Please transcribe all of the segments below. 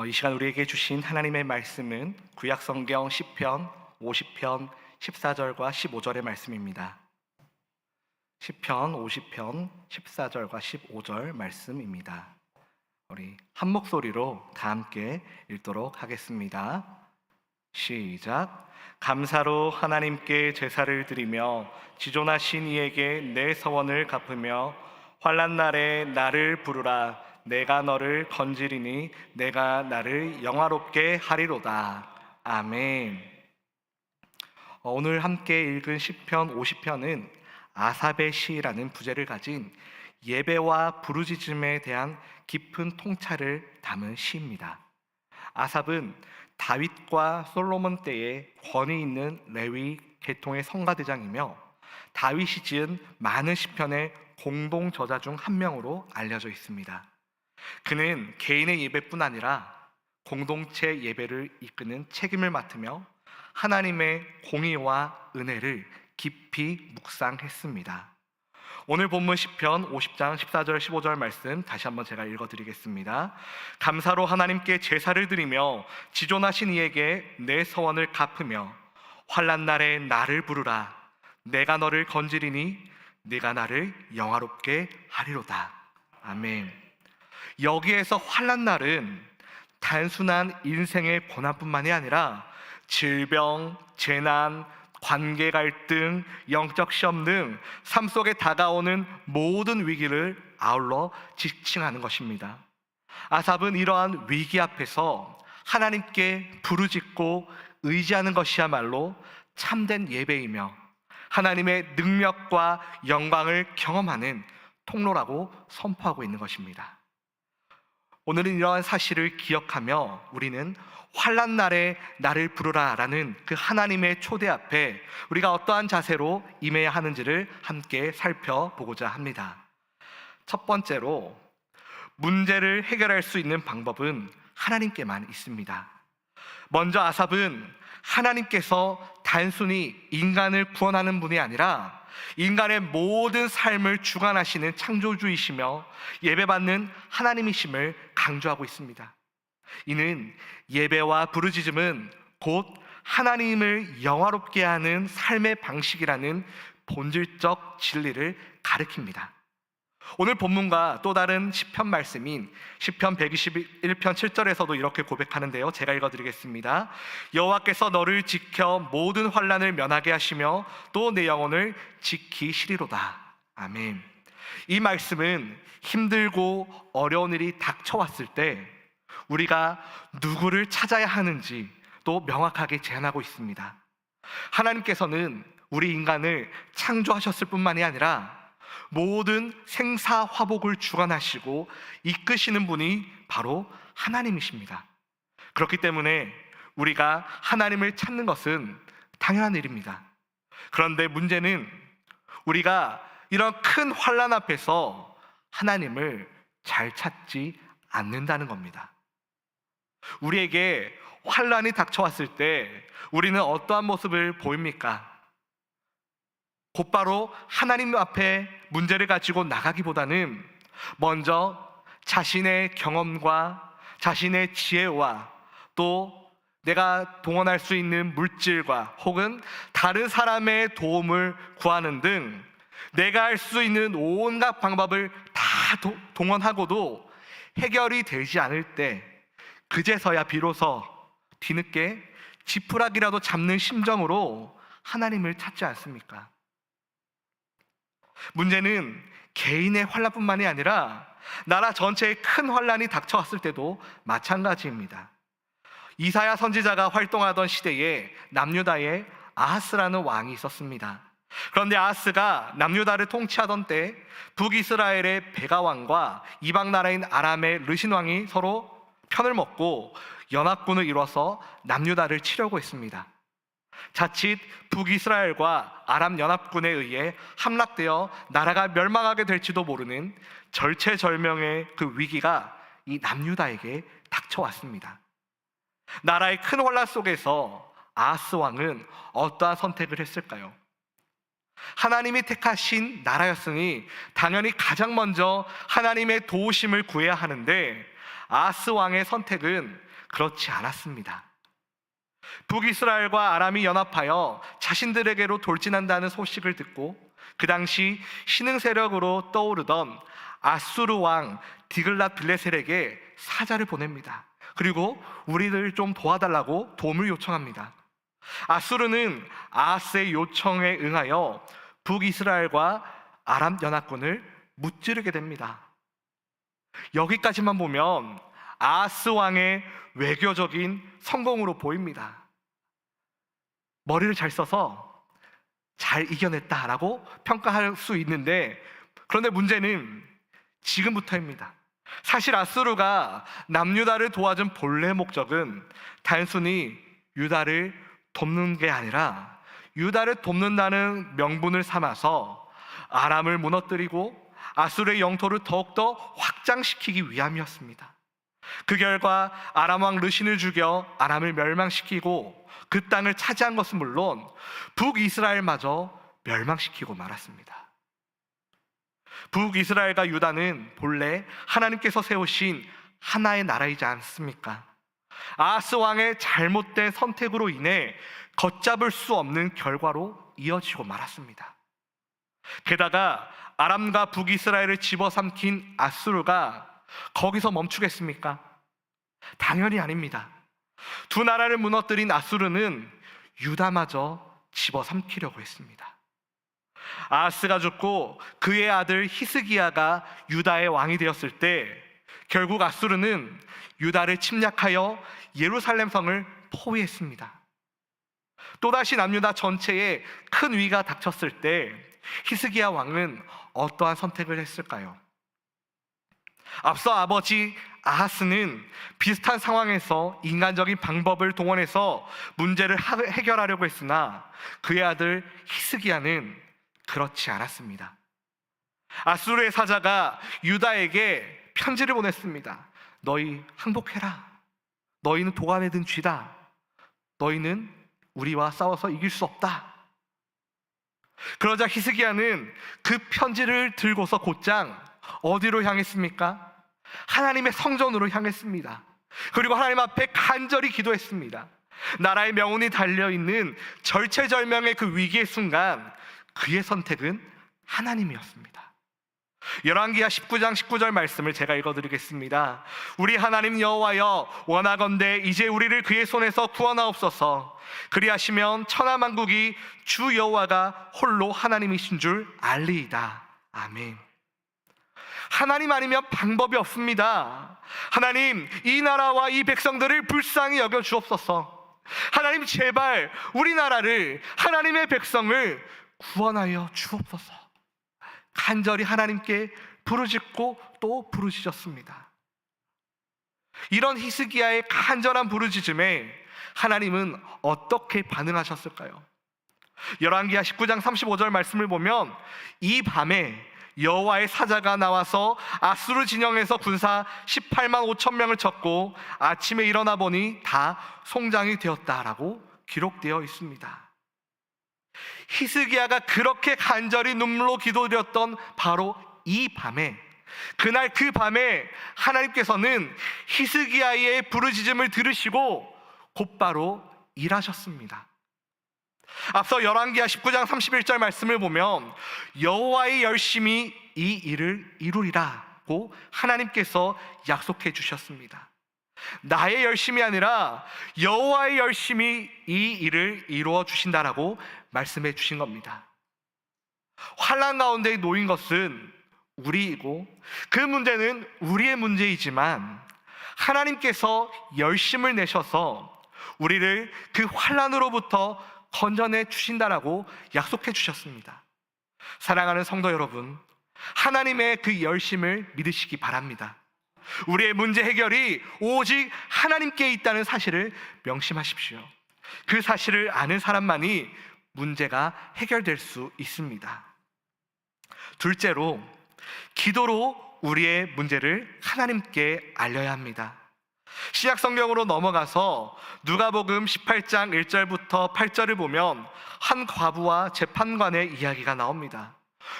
이 시간 우리에게 주신 하나님의 말씀은 구약성경 시편 50편 14절과 15절의 말씀입니다. 시편 50편 14절과 15절 말씀입니다. 우리 한 목소리로 다 함께 읽도록 하겠습니다. 시작. 감사로 하나님께 제사를 드리며 지존하신 이에게 내 서원을 갚으며 환난 날에 나를 부르라. 내가 너를 건지리니 내가 나를 영화롭게 하리로다. 아멘. 오늘 함께 읽은 시편 50편은 아삽의 시라는 부제를 가진 예배와 부르짖음에 대한 깊은 통찰을 담은 시입니다. 아삽은 다윗과 솔로몬 때에 권위 있는 레위 계통의 성가대장이며 다윗이 지은 많은 시편의 공동 저자 중 한 명으로 알려져 있습니다. 그는 개인의 예배뿐 아니라 공동체 예배를 이끄는 책임을 맡으며 하나님의 공의와 은혜를 깊이 묵상했습니다. 오늘 본문 시편 50장 14절 15절 말씀 다시 한번 제가 읽어드리겠습니다. 감사로 하나님께 제사를 드리며 지존하신 이에게 내 서원을 갚으며 환난 날에 나를 부르라. 내가 너를 건지리니 네가 나를 영화롭게 하리로다. 아멘. 여기에서 환난 날은 단순한 인생의 고난뿐만이 아니라 질병, 재난, 관계 갈등, 영적 시험 등 삶 속에 다가오는 모든 위기를 아울러 지칭하는 것입니다. 아삽은 이러한 위기 앞에서 하나님께 부르짖고 의지하는 것이야말로 참된 예배이며 하나님의 능력과 영광을 경험하는 통로라고 선포하고 있는 것입니다. 오늘은 이러한 사실을 기억하며 우리는 환난 날에 나를 부르라 라는 그 하나님의 초대 앞에 우리가 어떠한 자세로 임해야 하는지를 함께 살펴보고자 합니다. 첫 번째로, 문제를 해결할 수 있는 방법은 하나님께만 있습니다. 먼저 아삽은 하나님께서 단순히 인간을 구원하는 분이 아니라 인간의 모든 삶을 주관하시는 창조주이시며 예배받는 하나님이심을 강조하고 있습니다. 이는 예배와 부르짖음은 곧 하나님을 영화롭게 하는 삶의 방식이라는 본질적 진리를 가리킵니다. 오늘 본문과 또 다른 시편 말씀인 시편 121편 7절에서도 이렇게 고백하는데요, 제가 읽어드리겠습니다. 여호와께서 너를 지켜 모든 환난을 면하게 하시며 또 내 영혼을 지키시리로다. 아멘. 이 말씀은 힘들고 어려운 일이 닥쳐왔을 때 우리가 누구를 찾아야 하는지 또 명확하게 제안하고 있습니다. 하나님께서는 우리 인간을 창조하셨을 뿐만이 아니라 모든 생사화복을 주관하시고 이끄시는 분이 바로 하나님이십니다. 그렇기 때문에 우리가 하나님을 찾는 것은 당연한 일입니다. 그런데 문제는 우리가 이런 큰 환난 앞에서 하나님을 잘 찾지 않는다는 겁니다. 우리에게 환난이 닥쳐왔을 때 우리는 어떠한 모습을 보입니까? 곧바로 하나님 앞에 문제를 가지고 나가기보다는 먼저 자신의 경험과 자신의 지혜와 또 내가 동원할 수 있는 물질과 혹은 다른 사람의 도움을 구하는 등 내가 할 수 있는 온갖 방법을 다 동원하고도 해결이 되지 않을 때 그제서야 비로소 뒤늦게 지푸라기라도 잡는 심정으로 하나님을 찾지 않습니까? 문제는 개인의 환난뿐만이 아니라 나라 전체에 큰 환난이 닥쳐왔을 때도 마찬가지입니다. 이사야 선지자가 활동하던 시대에 남유다에 아하스라는 왕이 있었습니다. 그런데 아하스가 남유다를 통치하던 때 북이스라엘의 베가 왕과 이방 나라인 아람의 르신 왕이 서로 편을 먹고 연합군을 이뤄서 남유다를 치려고 했습니다. 자칫 북이스라엘과 아람 연합군에 의해 함락되어 나라가 멸망하게 될지도 모르는 절체절명의 그 위기가 이 남유다에게 닥쳐왔습니다. 나라의 큰 혼란 속에서 아하스 왕은 어떠한 선택을 했을까요? 하나님이 택하신 나라였으니 당연히 가장 먼저 하나님의 도우심을 구해야 하는데 아하스 왕의 선택은 그렇지 않았습니다. 북이스라엘과 아람이 연합하여 자신들에게로 돌진한다는 소식을 듣고 그 당시 신흥 세력으로 떠오르던 아수르 왕 디글랏 빌레셀에게 사자를 보냅니다. 그리고 우리를 좀 도와달라고 도움을 요청합니다. 아수르는 아하스의 요청에 응하여 북이스라엘과 아람 연합군을 무찌르게 됩니다. 여기까지만 보면 아하스 왕의 외교적인 성공으로 보입니다. 머리를 잘 써서 잘 이겨냈다라고 평가할 수 있는데, 그런데 문제는 지금부터입니다. 사실 아수르가 남유다를 도와준 본래 목적은 단순히 유다를 돕는 게 아니라 유다를 돕는다는 명분을 삼아서 아람을 무너뜨리고 아수르의 영토를 더욱더 확장시키기 위함이었습니다. 그 결과 아람 왕 르신을 죽여 아람을 멸망시키고 그 땅을 차지한 것은 물론 북이스라엘마저 멸망시키고 말았습니다. 북이스라엘과 유다는 본래 하나님께서 세우신 하나의 나라이지 않습니까? 아하스 왕의 잘못된 선택으로 인해 걷잡을 수 없는 결과로 이어지고 말았습니다. 게다가 아람과 북이스라엘을 집어삼킨 아수르가 거기서 멈추겠습니까? 당연히 아닙니다. 두 나라를 무너뜨린 아수르는 유다마저 집어삼키려고 했습니다. 아하스가 죽고 그의 아들 히스기야가 유다의 왕이 되었을 때 결국 아수르는 유다를 침략하여 예루살렘 성을 포위했습니다. 또다시 남유다 전체에 큰 위기가 닥쳤을 때 히스기야 왕은 어떠한 선택을 했을까요? 앞서 아버지 아하스는 비슷한 상황에서 인간적인 방법을 동원해서 문제를 해결하려고 했으나 그의 아들 히스기야는 그렇지 않았습니다. 아수르의 사자가 유다에게 편지를 보냈습니다. 너희 항복해라. 너희는 도관에 든 쥐다. 너희는 우리와 싸워서 이길 수 없다. 그러자 히스기야는 그 편지를 들고서 곧장 어디로 향했습니까? 하나님의 성전으로 향했습니다. 그리고 하나님 앞에 간절히 기도했습니다. 나라의 명운이 달려있는 절체절명의 그 위기의 순간 그의 선택은 하나님이었습니다. 열왕기하 19장 19절 말씀을 제가 읽어드리겠습니다. 우리 하나님 여호와여, 원하건대 이제 우리를 그의 손에서 구원하옵소서. 그리하시면 천하만국이 주 여호와가 홀로 하나님이신 줄 알리이다. 아멘. 하나님 아니면 방법이 없습니다. 하나님, 이 나라와 이 백성들을 불쌍히 여겨 주옵소서. 하나님, 제발 우리나라를, 하나님의 백성을 구원하여 주옵소서. 간절히 하나님께 부르짖고 또 부르짖었습니다. 이런 히스기야의 간절한 부르짖음에 하나님은 어떻게 반응하셨을까요? 열왕기하 19장 35절 말씀을 보면 이 밤에 여호와의 사자가 나와서 아수르 진영에서 군사 18만 5천 명을 쳤고 아침에 일어나 보니 다 송장이 되었다라고 기록되어 있습니다. 히스기야가 그렇게 간절히 눈물로 기도드렸던 바로 이 밤에, 그날 그 밤에 하나님께서는 히스기야의 부르짖음을 들으시고 곧바로 일하셨습니다. 앞서 열왕기하 19장 31절 말씀을 보면 여호와의 열심히 이 일을 이루리라고 하나님께서 약속해 주셨습니다. 나의 열심이 아니라 여호와의 열심히 이 일을 이루어 주신다라고 말씀해 주신 겁니다. 환난 가운데 놓인 것은 우리이고 그 문제는 우리의 문제이지만 하나님께서 열심을 내셔서 우리를 그 환난으로부터 건져내 주신다라고 약속해 주셨습니다. 사랑하는 성도 여러분, 하나님의 그 열심을 믿으시기 바랍니다. 우리의 문제 해결이 오직 하나님께 있다는 사실을 명심하십시오. 그 사실을 아는 사람만이 문제가 해결될 수 있습니다. 둘째로, 기도로 우리의 문제를 하나님께 알려야 합니다. 신약 성경으로 넘어가서 누가복음 18장 1절부터 8절을 보면 한 과부와 재판관의 이야기가 나옵니다.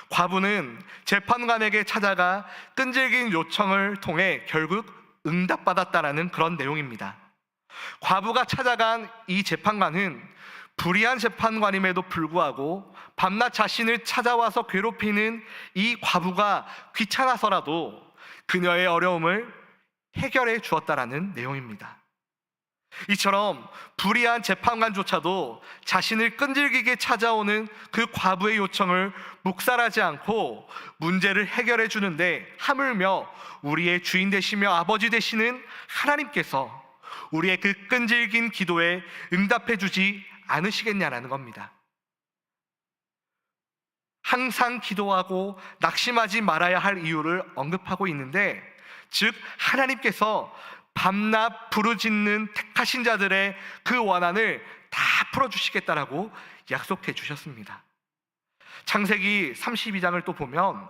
과부는 재판관에게 찾아가 끈질긴 요청을 통해 결국 응답받았다라는 그런 내용입니다. 과부가 찾아간 이 재판관은 불의한 재판관임에도 불구하고 밤낮 자신을 찾아와서 괴롭히는 이 과부가 귀찮아서라도 그녀의 어려움을 해결해 주었다라는 내용입니다. 이처럼 불의한 재판관조차도 자신을 끈질기게 찾아오는 그 과부의 요청을 묵살하지 않고 문제를 해결해 주는데, 하물며 우리의 주인 되시며 아버지 되시는 하나님께서 우리의 그 끈질긴 기도에 응답해 주지 않으시겠냐라는 겁니다. 항상 기도하고 낙심하지 말아야 할 이유를 언급하고 있는데, 즉 하나님께서 밤낮 부르짖는 택하신 자들의 그 원한을 다 풀어주시겠다라고 약속해 주셨습니다. 창세기 32장을 또 보면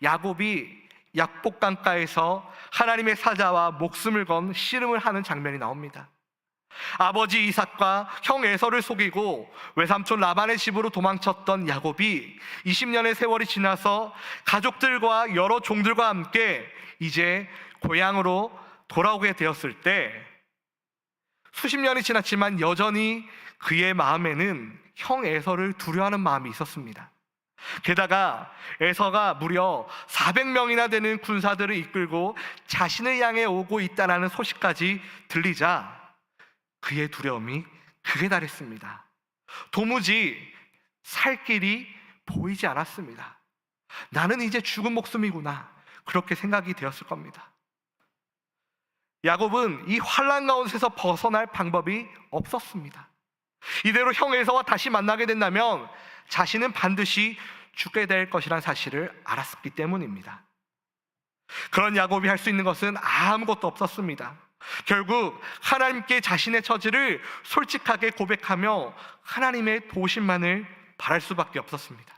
야곱이 약복강가에서 하나님의 사자와 목숨을 건 씨름을 하는 장면이 나옵니다. 아버지 이삭과 형 에서를 속이고 외삼촌 라반의 집으로 도망쳤던 야곱이 20년의 세월이 지나서 가족들과 여러 종들과 함께 이제 고향으로 돌아오게 되었을 때, 수십 년이 지났지만 여전히 그의 마음에는 형 에서를 두려워하는 마음이 있었습니다. 게다가 에서가 무려 400명이나 되는 군사들을 이끌고 자신을 향해 오고 있다는 소식까지 들리자 그의 두려움이 극에 달했습니다. 도무지 살 길이 보이지 않았습니다. 나는 이제 죽은 목숨이구나, 그렇게 생각이 되었을 겁니다. 야곱은 이 환난 가운데서 벗어날 방법이 없었습니다. 이대로 형 에서와 다시 만나게 된다면 자신은 반드시 죽게 될 것이라는 사실을 알았기 때문입니다. 그런 야곱이 할 수 있는 것은 아무것도 없었습니다. 결국 하나님께 자신의 처지를 솔직하게 고백하며 하나님의 도우심만을 바랄 수밖에 없었습니다.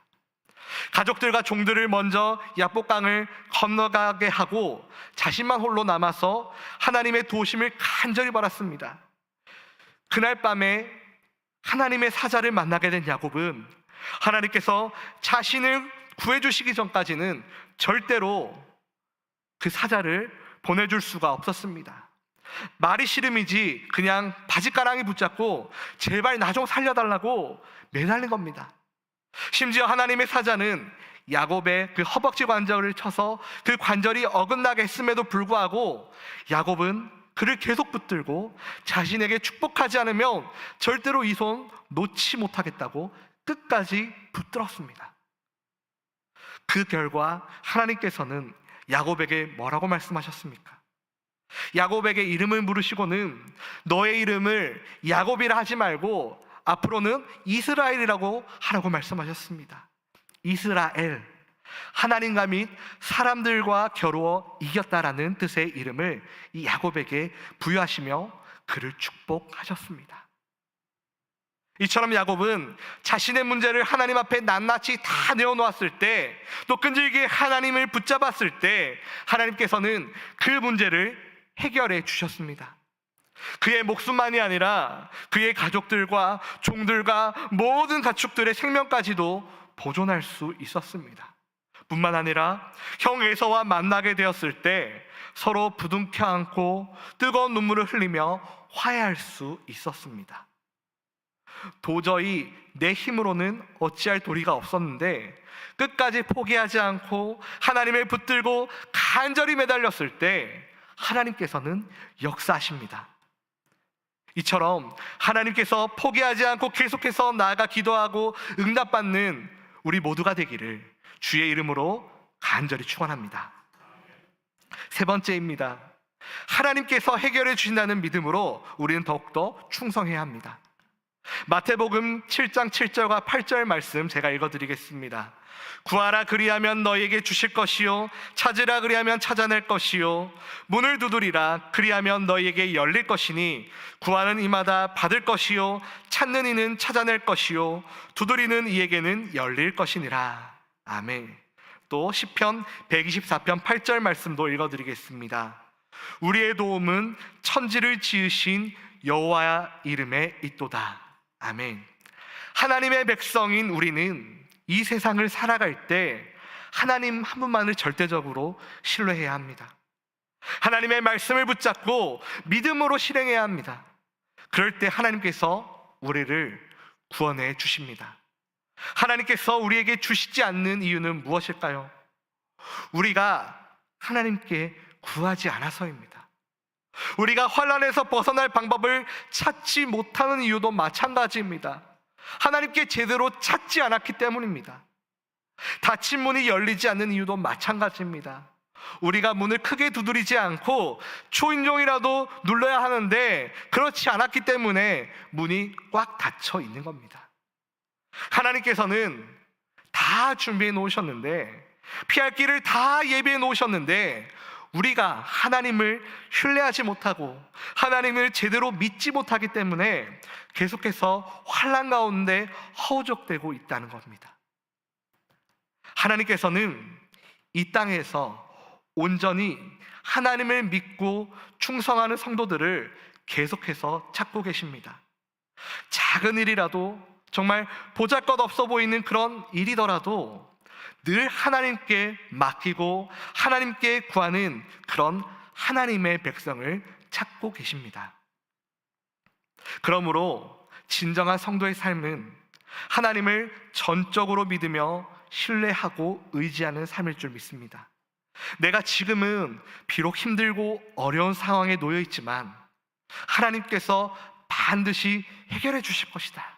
가족들과 종들을 먼저 야복강을 건너가게 하고 자신만 홀로 남아서 하나님의 도우심을 간절히 바랐습니다. 그날 밤에 하나님의 사자를 만나게 된 야곱은 하나님께서 자신을 구해주시기 전까지는 절대로 그 사자를 보내줄 수가 없었습니다. 말이 싫음이지 그냥 바지가랑이 붙잡고 제발 나 좀 살려달라고 매달린 겁니다. 심지어 하나님의 사자는 야곱의 그 허벅지 관절을 쳐서 그 관절이 어긋나게 했음에도 불구하고 야곱은 그를 계속 붙들고 자신에게 축복하지 않으면 절대로 이 손 놓지 못하겠다고 끝까지 붙들었습니다. 그 결과 하나님께서는 야곱에게 뭐라고 말씀하셨습니까? 야곱에게 이름을 물으시고는 너의 이름을 야곱이라 하지 말고 앞으로는 이스라엘이라고 하라고 말씀하셨습니다. 이스라엘, 하나님과 및 사람들과 겨루어 이겼다라는 뜻의 이름을 이 야곱에게 부여하시며 그를 축복하셨습니다. 이처럼 야곱은 자신의 문제를 하나님 앞에 낱낱이 다 내어놓았을 때, 또 끈질기게 하나님을 붙잡았을 때 하나님께서는 그 문제를 해결해 주셨습니다. 그의 목숨만이 아니라 그의 가족들과 종들과 모든 가축들의 생명까지도 보존할 수 있었습니다. 뿐만 아니라 형 에서와 만나게 되었을 때 서로 부둥켜 안고 뜨거운 눈물을 흘리며 화해할 수 있었습니다. 도저히 내 힘으로는 어찌할 도리가 없었는데 끝까지 포기하지 않고 하나님을 붙들고 간절히 매달렸을 때 하나님께서는 역사하십니다. 이처럼 하나님께서 포기하지 않고 계속해서 나아가 기도하고 응답받는 우리 모두가 되기를 주의 이름으로 간절히 축원합니다. 세 번째입니다. 하나님께서 해결해 주신다는 믿음으로 우리는 더욱더 충성해야 합니다. 마태복음 7장 7절과 8절 말씀 제가 읽어드리겠습니다. 구하라 그리하면 너희에게 주실 것이요 찾으라 그리하면 찾아낼 것이요 문을 두드리라 그리하면 너희에게 열릴 것이니 구하는 이마다 받을 것이요 찾는 이는 찾아낼 것이요 두드리는 이에게는 열릴 것이니라. 아멘. 또 시편 124편 8절 말씀도 읽어드리겠습니다. 우리의 도움은 천지를 지으신 여호와 이름에 있도다. 아멘. 하나님의 백성인 우리는 이 세상을 살아갈 때 하나님 한 분만을 절대적으로 신뢰해야 합니다. 하나님의 말씀을 붙잡고 믿음으로 실행해야 합니다. 그럴 때 하나님께서 우리를 구원해 주십니다. 하나님께서 우리에게 주시지 않는 이유는 무엇일까요? 우리가 하나님께 구하지 않아서입니다. 우리가 환난에서 벗어날 방법을 찾지 못하는 이유도 마찬가지입니다. 하나님께 제대로 찾지 않았기 때문입니다. 닫힌 문이 열리지 않는 이유도 마찬가지입니다. 우리가 문을 크게 두드리지 않고 초인종이라도 눌러야 하는데 그렇지 않았기 때문에 문이 꽉 닫혀 있는 겁니다. 하나님께서는 다 준비해 놓으셨는데, 피할 길을 다 예비해 놓으셨는데, 우리가 하나님을 신뢰하지 못하고 하나님을 제대로 믿지 못하기 때문에 계속해서 환난 가운데 허우적대고 있다는 겁니다. 하나님께서는 이 땅에서 온전히 하나님을 믿고 충성하는 성도들을 계속해서 찾고 계십니다. 작은 일이라도, 정말 보잘것없어 보이는 그런 일이더라도 늘 하나님께 맡기고 하나님께 구하는 그런 하나님의 백성을 찾고 계십니다. 그러므로 진정한 성도의 삶은 하나님을 전적으로 믿으며 신뢰하고 의지하는 삶일 줄 믿습니다. 내가 지금은 비록 힘들고 어려운 상황에 놓여 있지만 하나님께서 반드시 해결해 주실 것이다.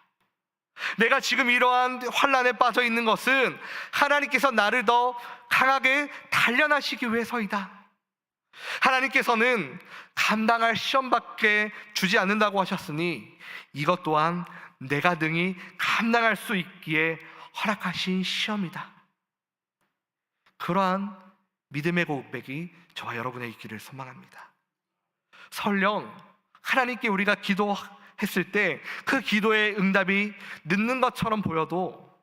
내가 지금 이러한 환난에 빠져 있는 것은 하나님께서 나를 더 강하게 단련하시기 위해서이다. 하나님께서는 감당할 시험밖에 주지 않는다고 하셨으니 이것 또한 내가 능히 감당할 수 있기에 허락하신 시험이다. 그러한 믿음의 고백이 저와 여러분의 있기를 소망합니다. 설령 하나님께 우리가 기도했을 때 그 기도의 응답이 늦는 것처럼 보여도,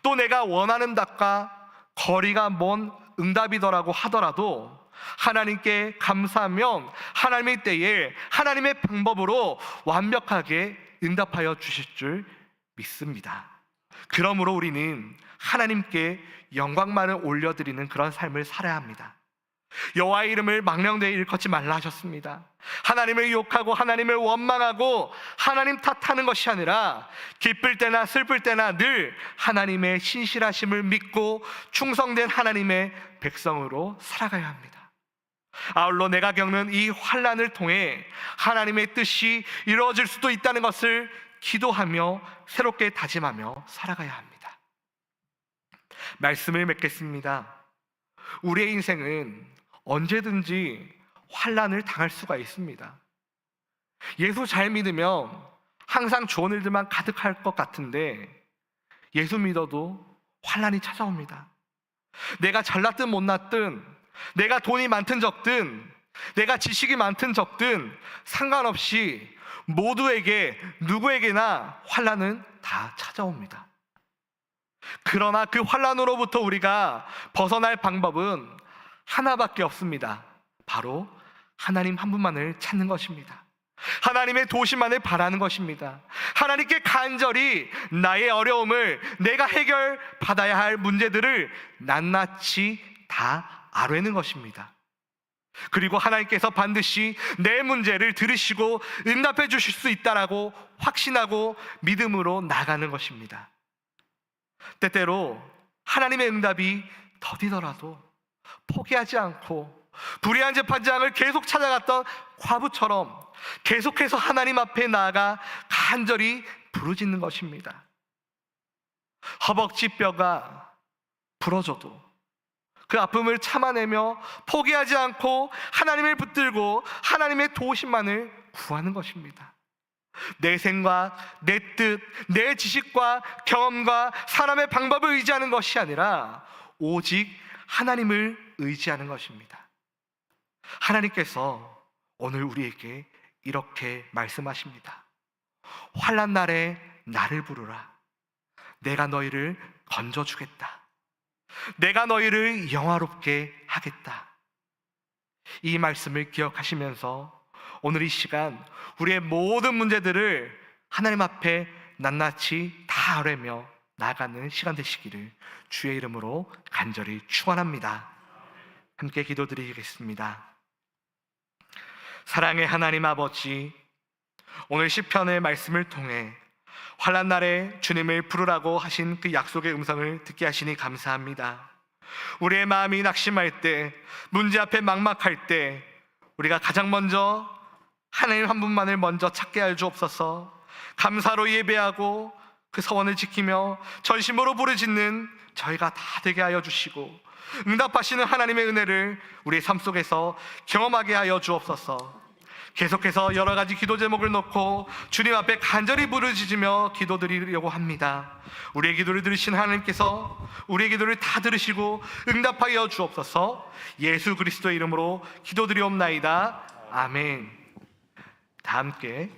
또 내가 원하는 답과 거리가 먼 응답이더라고 하더라도 하나님께 감사하면 하나님의 때에 하나님의 방법으로 완벽하게 응답하여 주실 줄 믿습니다. 그러므로 우리는 하나님께 영광만을 올려드리는 그런 삶을 살아야 합니다. 여호와의 이름을 망령되이 일컫지 말라 하셨습니다. 하나님을 욕하고 하나님을 원망하고 하나님 탓하는 것이 아니라 기쁠 때나 슬플 때나 늘 하나님의 신실하심을 믿고 충성된 하나님의 백성으로 살아가야 합니다. 아울러 내가 겪는 이 환난을 통해 하나님의 뜻이 이루어질 수도 있다는 것을 기도하며 새롭게 다짐하며 살아가야 합니다. 말씀을 맺겠습니다. 우리의 인생은 언제든지 환난을 당할 수가 있습니다. 예수 잘 믿으면 항상 좋은 일들만 가득할 것 같은데 예수 믿어도 환난이 찾아옵니다. 내가 잘났든 못났든, 내가 돈이 많든 적든, 내가 지식이 많든 적든 상관없이 모두에게, 누구에게나 환난은 다 찾아옵니다. 그러나 그 환난으로부터 우리가 벗어날 방법은 하나밖에 없습니다. 바로 하나님 한 분만을 찾는 것입니다. 하나님의 도심만을 바라는 것입니다. 하나님께 간절히 나의 어려움을, 내가 해결받아야 할 문제들을 낱낱이 다 아뢰는 것입니다. 그리고 하나님께서 반드시 내 문제를 들으시고 응답해 주실 수 있다라고 확신하고 믿음으로 나가는 것입니다. 때때로 하나님의 응답이 더디더라도 포기하지 않고 불의한 재판장을 계속 찾아갔던 과부처럼 계속해서 하나님 앞에 나아가 간절히 부르짖는 것입니다. 허벅지 뼈가 부러져도 그 아픔을 참아내며 포기하지 않고 하나님을 붙들고 하나님의 도우심만을 구하는 것입니다. 내 생각, 내 뜻, 내 지식과 경험과 사람의 방법을 의지하는 것이 아니라 오직 하나님을 의지하는 것입니다. 하나님께서 오늘 우리에게 이렇게 말씀하십니다. 환난 날에 나를 부르라. 내가 너희를 건져주겠다. 내가 너희를 영화롭게 하겠다. 이 말씀을 기억하시면서 오늘 이 시간 우리의 모든 문제들을 하나님 앞에 낱낱이 다 아뢰며 나아가는 시간 되시기를 주의 이름으로 간절히 축원합니다. 함께 기도드리겠습니다. 사랑의 하나님 아버지, 오늘 시편의 말씀을 통해 환난 날에 주님을 부르라고 하신 그 약속의 음성을 듣게 하시니 감사합니다. 우리의 마음이 낙심할 때, 문제 앞에 막막할 때 우리가 가장 먼저 하나님 한 분만을 먼저 찾게 하여 주옵소서. 감사로 예배하고 그 서원을 지키며 전심으로 부르짖는 저희가 다 되게 하여 주시고, 응답하시는 하나님의 은혜를 우리의 삶 속에서 경험하게 하여 주옵소서. 계속해서 여러 가지 기도 제목을 놓고 주님 앞에 간절히 부르짖으며 기도드리려고 합니다. 우리의 기도를 들으신 하나님께서 우리의 기도를 다 들으시고 응답하여 주옵소서. 예수 그리스도의 이름으로 기도드리옵나이다. 아멘. 다 함께